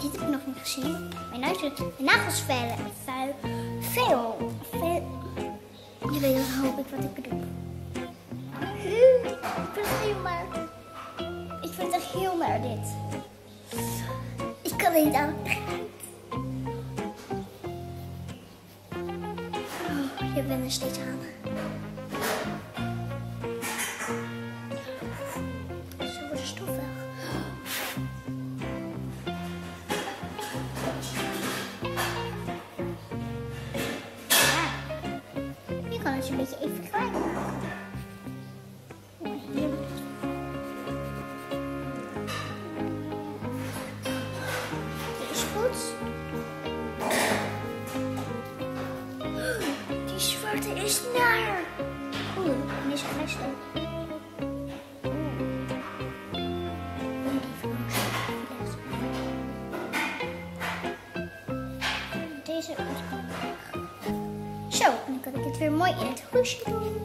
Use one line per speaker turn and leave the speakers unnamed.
dit heb ik nog niet gezien. Mijn nagels veel. Je weet dan hoop ik wat ik bedoel. Ik vind het echt heel naar dit. Ik kan niet aan. Oh, je bent er steeds aan. Zo wordt de stof weg. Je kan het een beetje even vergelijken. Dit is goed. Die zwarte is naar. Oeh, en deze grijs ook. Deze is weg. Zo, en dan kan ik het weer mooi in het hoesje doen.